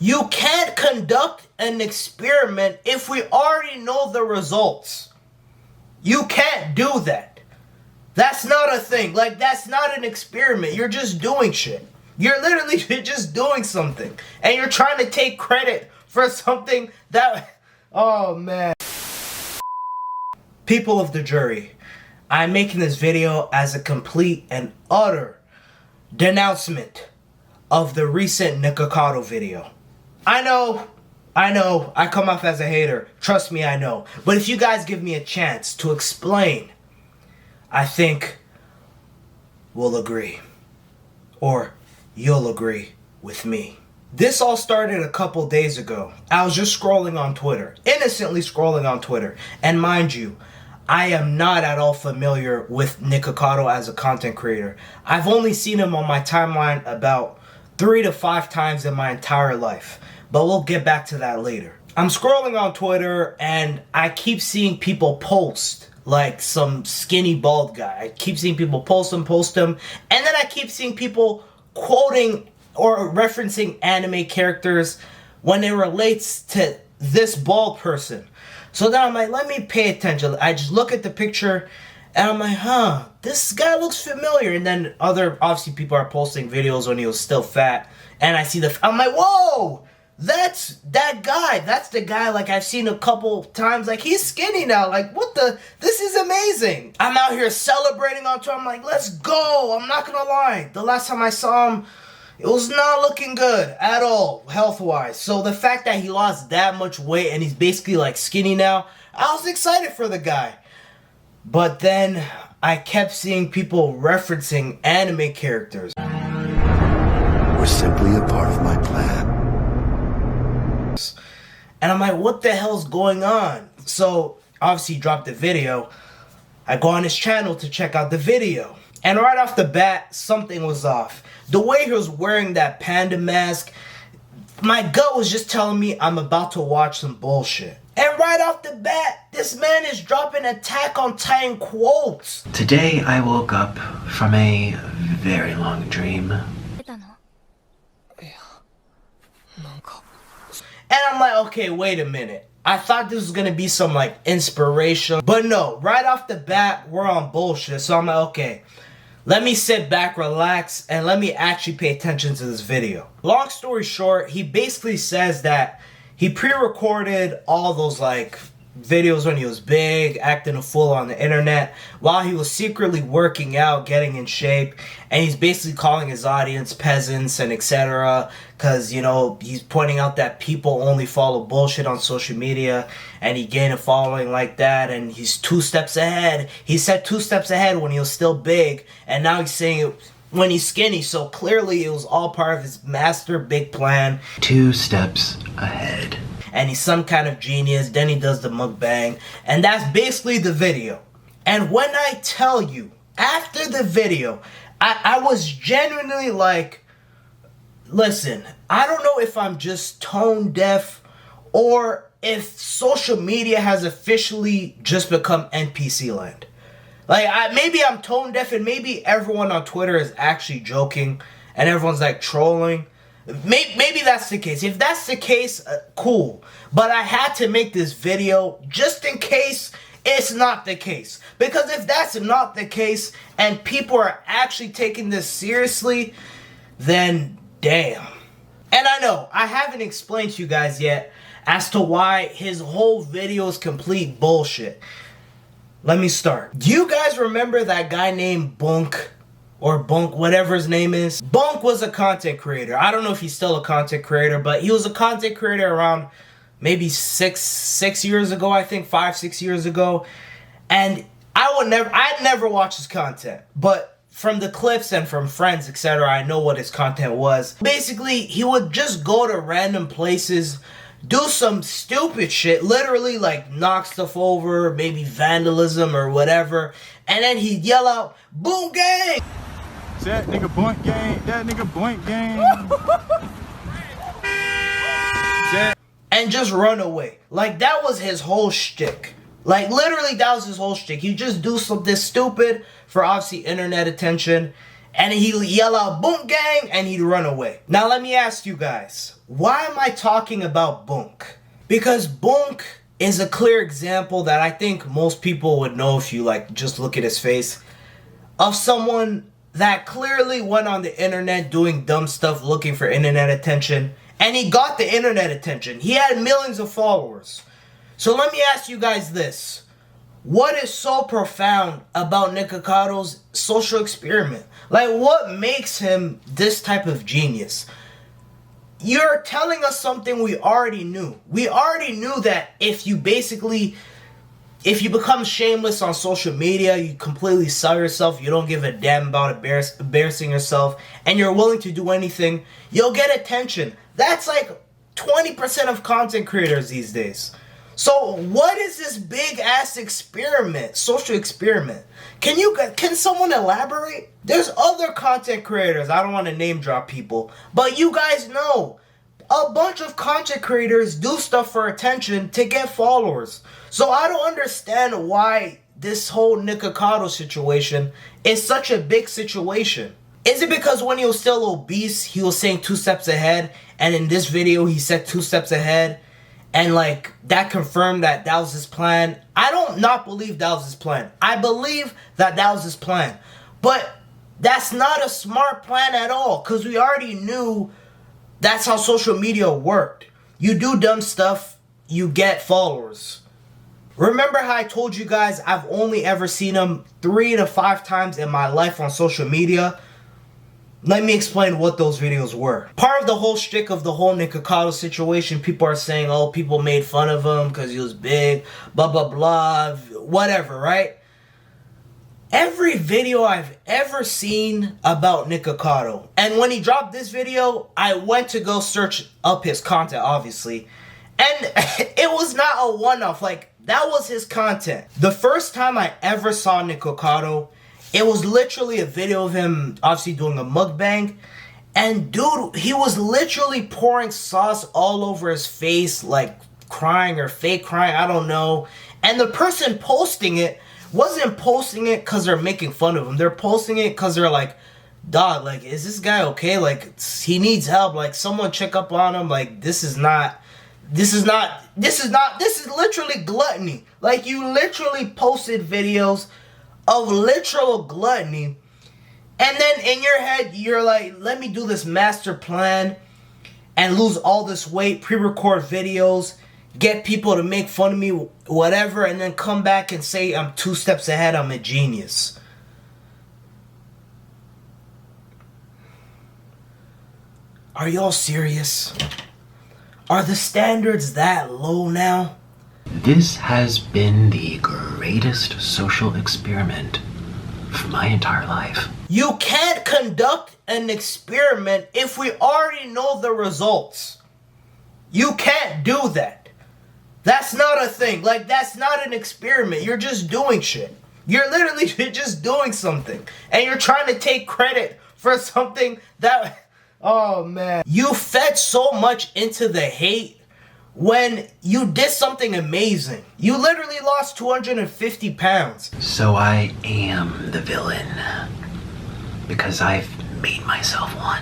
You can't conduct an experiment if we already know the results. You can't do that. That's not a thing. Like, that's not an experiment. You're just doing shit. You're literally just doing something. And you're trying to take credit for something that... Oh, man. People of the jury, I'm making this video as a complete and utter denouncement of the recent Nikocado video. I know, I come off as a hater. Trust me, I know. But if you guys give me a chance to explain, I think we'll agree. Or you'll agree with me. This all started a couple days ago. I was just scrolling on Twitter. Innocently scrolling on Twitter. And mind you, I am not at all familiar with Nikocado as a content creator. I've only seen him on my timeline about 3 to 5 times in my entire life. But we'll get back to that later. I'm scrolling on Twitter and I keep seeing people post like some skinny bald guy. I keep seeing people post him. And then I keep seeing people quoting or referencing anime characters when it relates to this bald person. So then I'm like, let me pay attention. I just look at the picture and I'm like, this guy looks familiar. And then obviously people are posting videos when he was still fat. And I see I'm like, whoa, that's that guy. That's the guy like I've seen a couple times. Like, he's skinny now. Like, this is amazing. I'm out here celebrating on Twitter. I'm like, let's go. I'm not gonna lie. The last time I saw him, it was not looking good at all, health-wise. So the fact that he lost that much weight and he's basically like skinny now, I was excited for the guy. But then I kept seeing people referencing anime characters. We're simply a part of my plan. And I'm like, what the hell's going on? So obviously he dropped the video. I go on his channel to check out the video. And right off the bat, something was off. The way he was wearing that panda mask, my gut was just telling me I'm about to watch some bullshit. And right off the bat, this man is dropping Attack on Titan quotes. Today I woke up from a very long dream. And I'm like, okay, wait a minute. I thought this was gonna be some like inspiration. But no, right off the bat, we're on bullshit. So I'm like, okay, let me sit back, relax, and let me actually pay attention to this video. Long story short, he basically says that he pre-recorded all those like videos when he was big, acting a fool on the internet, while he was secretly working out, getting in shape, and he's basically calling his audience peasants and etc. Because, you know, he's pointing out that people only follow bullshit on social media, and he gained a following like that, and he's 2 steps ahead. He said 2 steps ahead when he was still big, and now he's saying it when he's skinny, so clearly it was all part of his master big plan. 2 steps ahead. And he's some kind of genius. Then he does the mukbang. And that's basically the video. And when I tell you, after the video, I was genuinely like, listen, I don't know if I'm just tone deaf or if social media has officially just become NPC land. Like, maybe I'm tone deaf and maybe everyone on Twitter is actually joking and everyone's like trolling. Maybe that's the case. If that's the case, cool. But I had to make this video just in case it's not the case. Because if that's not the case and people are actually taking this seriously, then damn. And I know, I haven't explained to you guys yet as to why his whole video is complete bullshit. Let me start. Do you guys remember that guy named Bunk? Or Bunk, whatever his name is. Bunk was a content creator. I don't know if he's still a content creator, but he was a content creator around maybe 6 years ago, I think, 5, 6 years ago. And I'd never watch his content. But from the clips and from friends, etc., I know what his content was. Basically, he would just go to random places, do some stupid shit, literally like knock stuff over, maybe vandalism or whatever, and then he'd yell out, "Boom gang!" That nigga boink gang, that nigga boink gang. And just run away. Like, that was his whole shtick. Like, literally, that was his whole shtick. He just do something stupid for obviously internet attention, and he'd yell out Bunk Gang and he'd run away. Now let me ask you guys, why am I talking about Bunk? Because Bunk is a clear example that I think most people would know if you like just look at his face, of someone that clearly went on the internet doing dumb stuff looking for internet attention, and he got the internet attention. He had millions of followers. So let me ask you guys this. What is so profound about Nikocado's social experiment? Like, what makes him this type of genius? You're telling us something we already knew. We already knew that if you become shameless on social media, you completely sell yourself, you don't give a damn about embarrassing yourself, and you're willing to do anything, you'll get attention. That's like 20% of content creators these days. So what is this big ass experiment, social experiment? Can someone elaborate? There's other content creators, I don't want to name drop people, but you guys know a bunch of content creators do stuff for attention to get followers. So I don't understand why this whole Nikocado situation is such a big situation. Is it because when he was still obese, he was saying 2 steps ahead, and in this video he said 2 steps ahead? And like, that confirmed that was his plan. I don't not believe that was his plan. I believe that was his plan. But that's not a smart plan at all. Because we already knew that's how social media worked. You do dumb stuff, you get followers. Remember how I told you guys I've only ever seen him 3 to 5 times in my life on social media? Let me explain what those videos were. Part of the whole shtick of the whole Nikocado situation, people are saying, oh, people made fun of him because he was big, blah, blah, blah, whatever, right? Every video I've ever seen about Nikocado, and when he dropped this video, I went to go search up his content, obviously, and it was not a one-off. Like, that was his content. The first time I ever saw Nikocado, it was literally a video of him obviously doing a mukbang. And dude, he was literally pouring sauce all over his face, like crying or fake crying, I don't know. And the person posting it wasn't posting it because they're making fun of him. They're posting it because they're like, dog, like, is this guy okay? Like, he needs help. Like, someone check up on him. Like, this is literally gluttony. Like, you literally posted videos of literal gluttony, and then in your head you're like, let me do this master plan and lose all this weight, pre-record videos, get people to make fun of me, whatever, and then come back and say I'm 2 steps ahead, I'm a genius. Are y'all serious? Are the standards that low now? This has been the greatest social experiment for my entire life. You can't conduct an experiment if we already know the results. You can't do that. That's not a thing. Like, that's not an experiment. You're just doing shit. You're literally just doing something. And you're trying to take credit for something that... Oh, man. You fed so much into the hate when you did something amazing. You literally lost 250 pounds. So I am the villain. Because I've made myself one.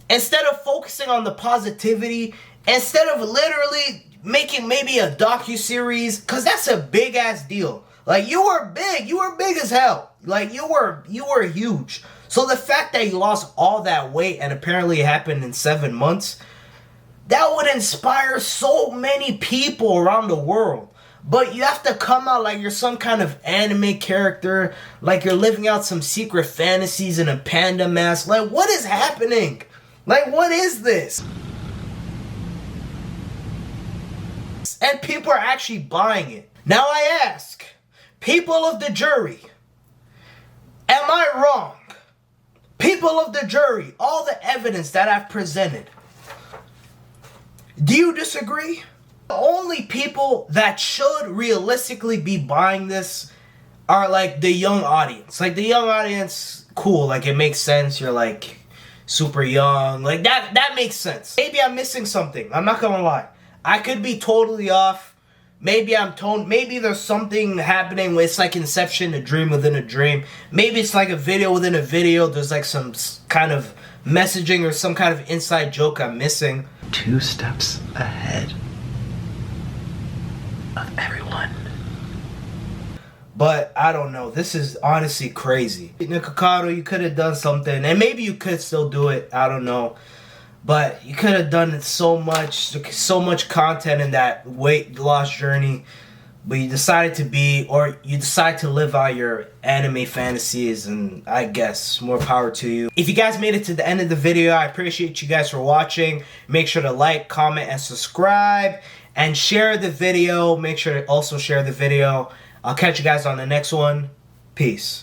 Instead of focusing on the positivity, instead of literally making maybe a docu-series, because that's a big ass deal. Like, you were big as hell. Like, you were huge. So the fact that you lost all that weight, and apparently it happened in 7 months, that would inspire so many people around the world. But you have to come out like you're some kind of anime character, like you're living out some secret fantasies in a panda mask. Like, what is happening? Like, what is this? And people are actually buying it. Now I ask, people of the jury, am I wrong? People of the jury, all the evidence that I've presented, do you disagree? The only people that should realistically be buying this are like the young audience. Like, the young audience, cool, like it makes sense. You're like super young, like that makes sense. Maybe I'm missing something, I'm not gonna lie. I could be totally off. maybe maybe there's something happening where it's like Inception, a dream within a dream. Maybe it's like a video within a video. There's like some kind of messaging or some kind of inside joke I'm missing. 2 steps ahead of everyone. But I don't know. This is honestly crazy. Nikocado, you could have done something, and maybe you could still do it. I don't know. But you could have done so much content in that weight loss journey. But you decided to live out your anime fantasies, and I guess more power to you. If you guys made it to the end of the video, I appreciate you guys for watching. Make sure to like, comment, and subscribe, and share the video. Make sure to also share the video. I'll catch you guys on the next one. Peace.